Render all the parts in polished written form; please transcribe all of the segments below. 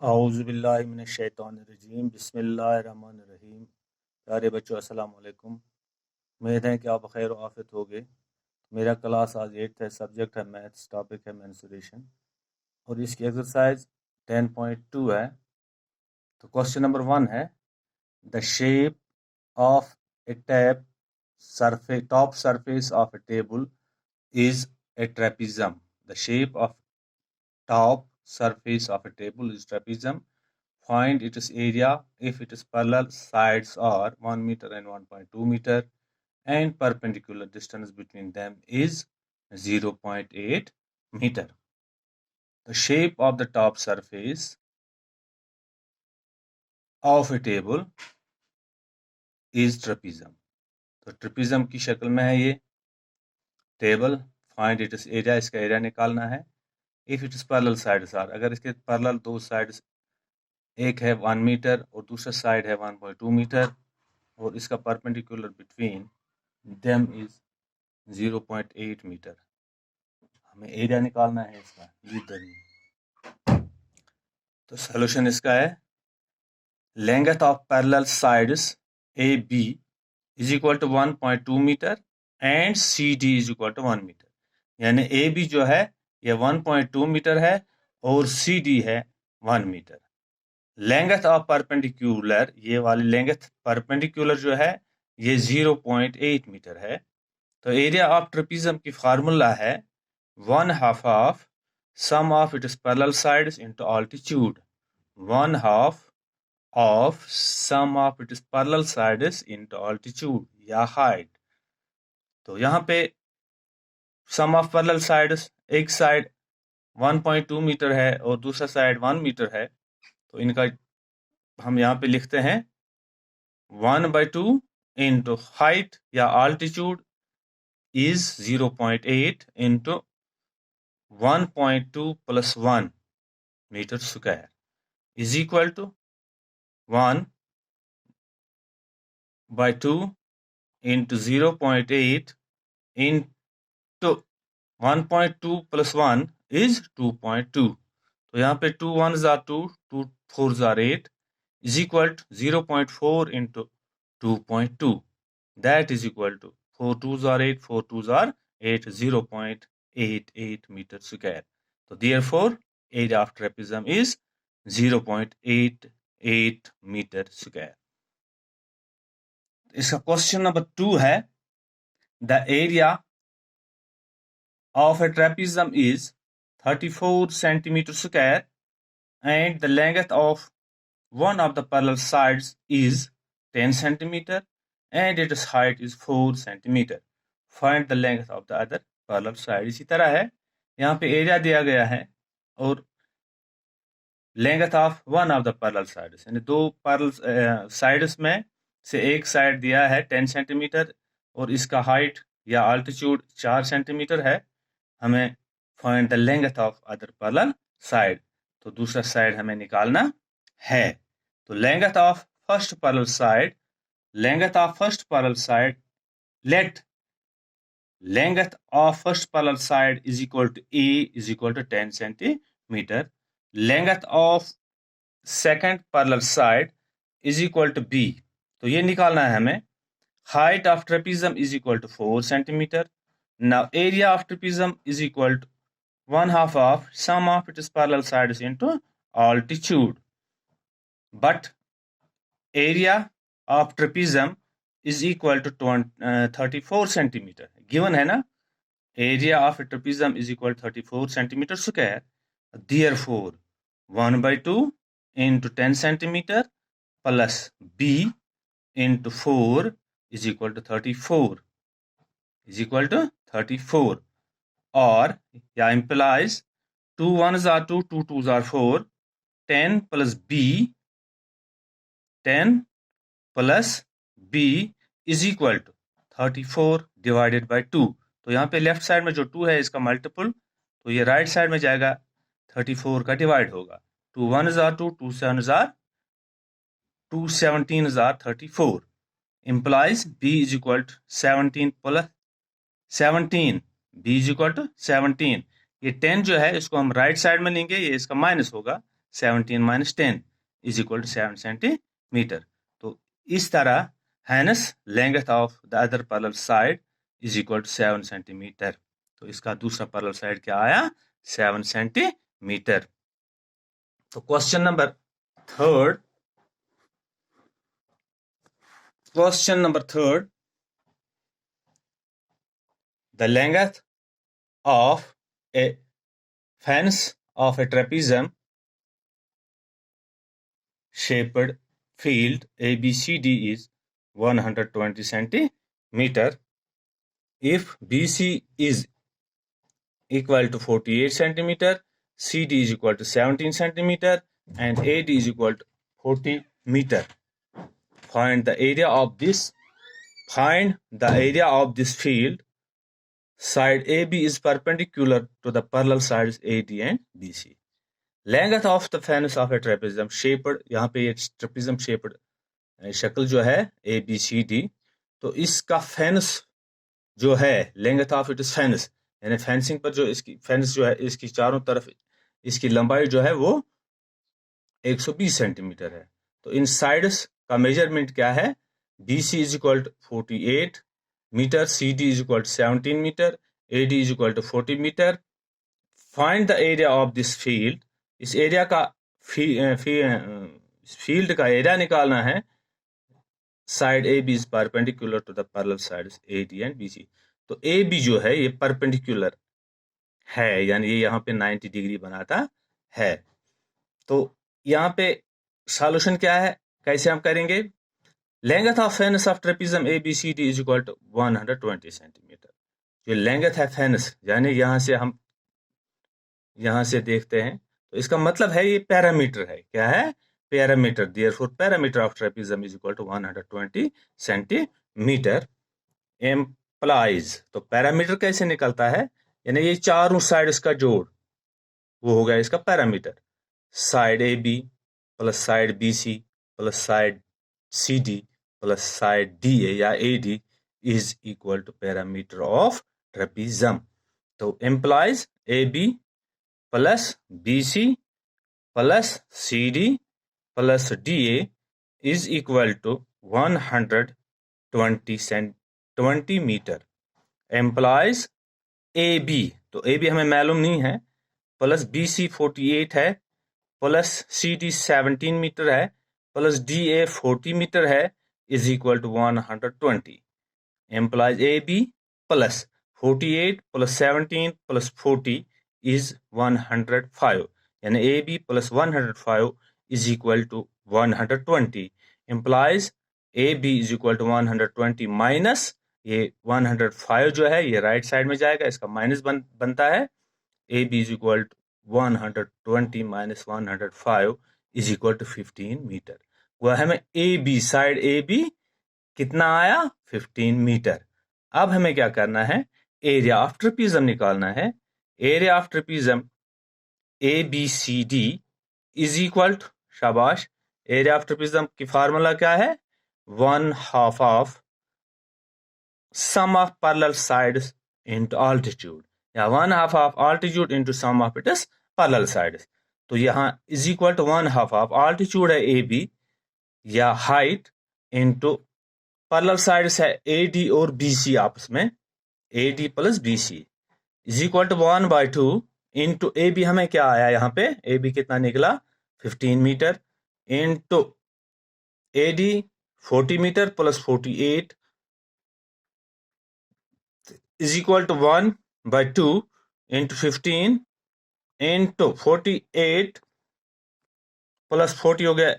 औज़ुबिल्लाहिमिनश्शैतानिर्रजीम बिस्मिल्लाहिर्रहमानिर्रहीम। प्यारे बच्चों, अस्सलाम वालेकुम। उम्मीद है कि आप खैर आफियत होगे। मेरा क्लास आज 8th है, सब्जेक्ट है मैथ्स, टॉपिक है मेंसुरेशन और इसकी एक्सरसाइज 10.2 है। तो क्वेश्चन नंबर 1 है, the shape of A top surface of A table is a trapezium. The shape of top surface of a table is trapezium. Find its area if its parallel sides are 1 meter and 1.2 meter and perpendicular distance between them is 0.8 meter. The shape of the top surface of a table is trapezium. तो trapezium की शक्ल में है ये table. Find its area, इसका area निकालना है। If its parallel sides are, अगर इसके पैरेलल दो साइड्स, एक है 1 मीटर और दूसरा साइड है 1.2 मीटर और इसका perpendicular between them is 0.8 metre. हमें एरिया निकालना है इसका, ये तो सोल्यूशन इसका है length of parallel sides A B is equal to 1.2 metre and C D is equal to 1 metre. यानी ए बी जो है ये 1.2 मीटर है और सी डी है 1 मीटर। लेंथ ऑफ परपेंडिकुलर, ये वाली लेंथ परपेंडिकुलर जो है ये 0.8 मीटर है। तो एरिया ऑफ ट्रेपिज्म की फार्मूला है 1/2 of sum of its parallel sides into altitude. 1/2 of sum of its parallel sides into altitude या हाइट। तो यहाँ पे सम ऑफ पैरेलल साइड्स, एक साइड 1.2 मीटर है और दूसरा साइड 1 मीटर है, तो इनका हम यहाँ पे लिखते हैं 1/2 इंटू हाइट या altitude is 0.8 into 1.2 plus 1 meter square is equal to 1/2 into 0.8 into 1.2 plus 1 is 2.2। तो यहाँ पे 2 1s are 2, 2 4s are 8 is equal to 0.4 into 2.2, that is equal to 4 2s are 8, 4 2s are 8, 0.88 meter square. So therefore area of trapezium is 0.88 meter square. इसका question number 2 है, the area of a trapezium is 34 centimeter square and the length of one of the parallel sides is 10 centimeter and its height is 4 centimeter. Find the length of the other parallel side. इसी तरह है, यहाँ पे area दिया गया है और length of one of the parallel sides, यानी दो पैरेलल साइड्स में से एक साइड दिया है 10 सेंटीमीटर और इसका हाइट या अल्टीट्यूड 4 सेंटीमीटर है। हमें find the length of other parallel side, तो दूसरा साइड हमें निकालना है। तो length of first parallel side, length of first parallel side, let length of first parallel side is equal to A is equal to 10 centimeter. Length of second parallel side is equal to B. तो ये निकालना है हमें। Height of trapezium is equal to 4 centimeter. Now area of trapezium is equal to 1/2 of sum of its parallel sides into altitude. But area of trapezium is equal to 34 centimeter. Given है ना, area of a trapezium is equal to 34 centimeter square. Therefore 1/2 into 10 centimeter plus B into 4 is equal to 34 is equal to 34, or yeah, implies 2 1s are 2, 2 2s are 4, 10 plus B, 10 plus B is equal to 34 divided by 2। तो यहाँ पे left side में जो 2 है इसका multiple, तो ये right side में जाएगा 34 का डिवाइड होगा। 2 1s are 2, 2 7s are 2 17s are 34, implies B is equal to 17 plus 17, B is equal to 17। ये 10 जो है इसको हम राइट साइड में लेंगे, ये इसका माइनस होगा, 17 minus 10 is equal to 7 centimeter. तो इस तरह hence length of the other parallel side is equal to 7 centimeter. तो इसका दूसरा parallel side क्या आया? 7 centimeter. तो question number third, the length of a fence of a trapezium shaped field ABCD is 120 centimeter. If BC is equal to 48 centimeter, CD is equal to 17 centimeter, and AD is equal to 40 meter. Find the area of this field. Side AB is perpendicular to the parallel sides AD and BC. Length of the fence of a trapezium shaped, यहाँ पे ये trapezium shaped शक्ल जो है ABCD, तो इसका fence जो है लेंथ ऑफ इट फेंस, यानी फेंसिंग पर जो इसकी फेंस जो है इसकी चारों तरफ इसकी लंबाई जो है वो 120 सेंटीमीटर है. तो इन साइड्स का मेजरमेंट क्या है? BC is equal to 48 metre, CD is equal to 17 metre, AD is equal to 40 metre. Find the area of this field. इस एरिया का फील्ड का एरिया निकालना है. Side AB is perpendicular to the parallel sides AD and BC. तो AB जो है ये perpendicular है, यानी ये यहाँ पे 90 डिग्री बनाता है. तो यहाँ पे सॉल्यूशन क्या है, कैसे हम करेंगे? Length of fence of trapezium ABCD is equal to 120 centimetre. जो लेंथ है फेनस, यानी यहाँ से देखते हैं तो इसका मतलब है ये पैरामीटर है. क्या है? Parameter. Therefore parameter of trapezium is equal to 120 centimetre. Implies, तो पैरामीटर कैसे निकलता है? यानी ये चारों साइड्स का जोड़, वो हो गया इसका parameter. Side AB plus side BC plus side CD plus side DA या AD is equal to parameter of trapezium. तो implies AB plus BC plus CD plus DA is equal to 120 metre. Implies AB, तो AB हमें मालूम नहीं है, plus BC 48 है, plus CD 17 metre है, plus DA 40 metre है, is equal to 120. Implies AB plus 48 plus 17 plus 40 is 105, यानी AB plus 105 is equal to 120. Implies AB is equal to 120 minus ये 105 जो है ये राइट साइड में जाएगा, इसका माइनस बनता है. AB is equal to 120 minus 105 is equal to 15 metre. वह हमें AB, साइड AB कितना आया? 15 मीटर. अब हमें क्या करना है? एरिया ऑफ ट्रेपेजियम निकालना है. Area of trapezium ABCD is equal to, शाबाश, एरिया ऑफ ट्रेपेजियम की फार्मूला क्या है? 1/2 of sum of parallel sides into altitude, या 1/2 of altitude into sum of its parallel sides. तो यहाँ is equal to 1/2 of altitude है AB या height into parallel sides है AD और BC आपस में, AD plus BC is equal to 1/2 into AB. हमें क्या आया यहाँ पे? AB कितना निकला? 15 metre into AD 40 metre plus 48 is equal to 1/2 into 15 into 48 plus 40 हो गया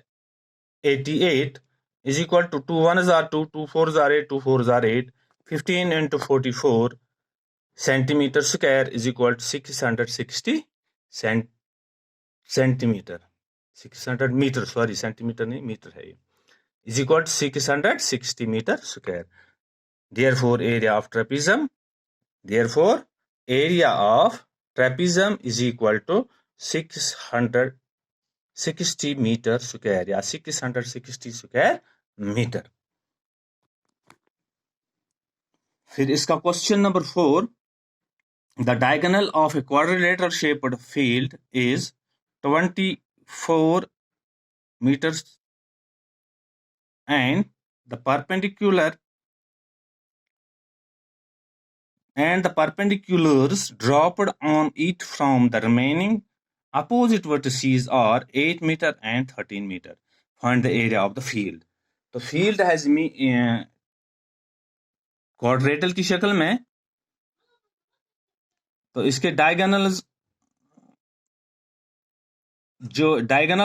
88 is equal to 2 1s are 2, 2 4s are 8, 2 4s are 8. 15 into 44 centimeter square is equal to 660 centimeter. 600 meter, sorry, centimeter नहीं, meter है ये, is equal to 660 meter square. Therefore area of trapezium is equal to 660 meter square या 660 square meter. फिर इसका question number 4, the diagonal of a quadrilateral shaped field is 24 24 meters, and the perpendiculars dropped on it from the remaining opposite vertices are 8 meter and 13 meter. Find the area of the field. तो field has quadrilateral की शक्ल में, तो इसके diagonal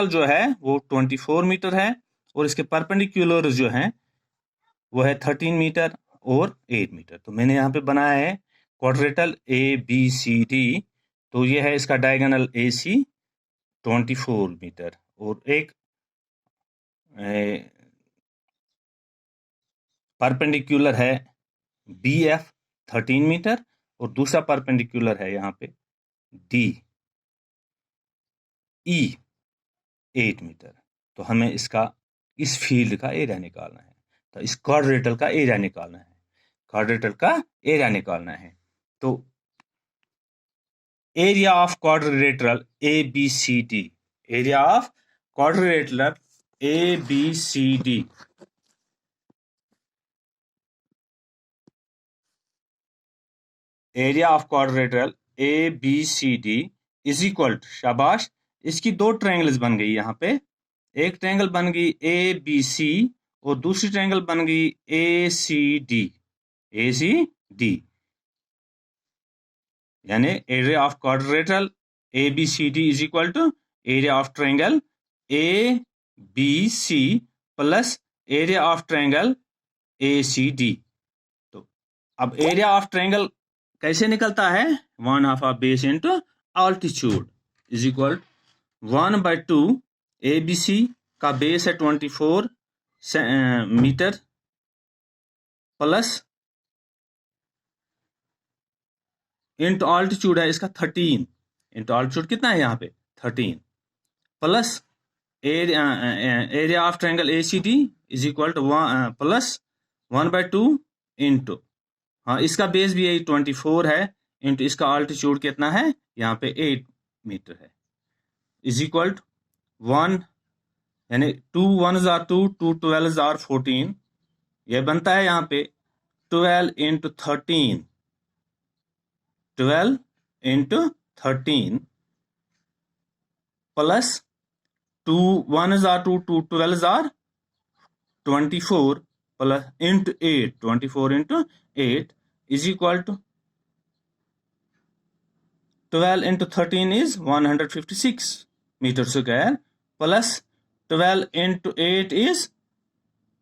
जो है वो 24 metre है, और इसके परपेंडिकुलर जो है वो है 13 मीटर और 8 मीटर। तो मैंने यहाँ पे बनाया है क्वाड्रेटल ABCD। तो ये है इसका डायगोनल AC 24 मीटर, और एक परपेंडिकुलर है BF 13 मीटर, और दूसरा परपेंडिकुलर है यहाँ पे DE 8 मीटर। तो हमें इस फील्ड का एरिया निकालना है, तो इस क्वाड्रेटल का एरिया निकालना है। तो area of quadrilateral ABCD, area of quadrilateral ABCD area of quadrilateral ABCD is equal to, शाबाश, इसकी दो ट्रायंगल्स बन गई। यहाँ पे एक ट्रायंगल बन गई ABC और दूसरी ट्रायंगल बन गई ACD। यानी area of quadrilateral ABCD is equal to area of triangle ABC plus area of triangle ACD। तो अब एरिया ऑफ ट्रायंगल कैसे निकलता है? 1/2 of base into altitude is equal 1/2। ABC का बेस है 24 मीटर प्लस इंटू ऑल्टीट्यूड है इसका 13, into altitude कितना है यहाँ पे 13, plus area of triangle ACD is equal two plus 1/2 into, हाँ इसका बेस भी यही 24 है, इंटू इसका ऑल्टीट्यूड कितना है यहाँ पे 8 मीटर है, इज इक्वल टू 1, यानी 2 1s are 2, 2 12s are 14, यह बनता है यहाँ पे 12 into 13, 12 into 13 plus 2 1s are 2, 2 12s are 24 plus into 8, 24 into 8 is equal to 12 into 13 is 156 meter square plus 12 into 8 is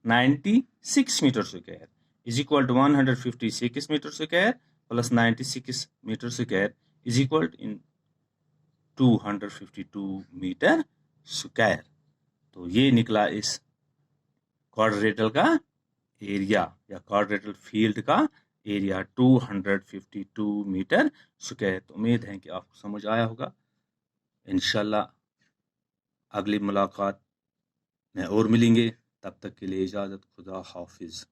96 meter square is equal to 156 meter square plus 96 meter square is equal to in 252 meter square। तो ये निकला इस quadrilateral का area या quadrilateral field का area 252 metre square. तो उम्मीद है कि आपको समझ आया होगा। इंशाल्लाह अगली मुलाकात में और मिलेंगे, तब तक के लिए इजाज़त, खुदा हाफिज़।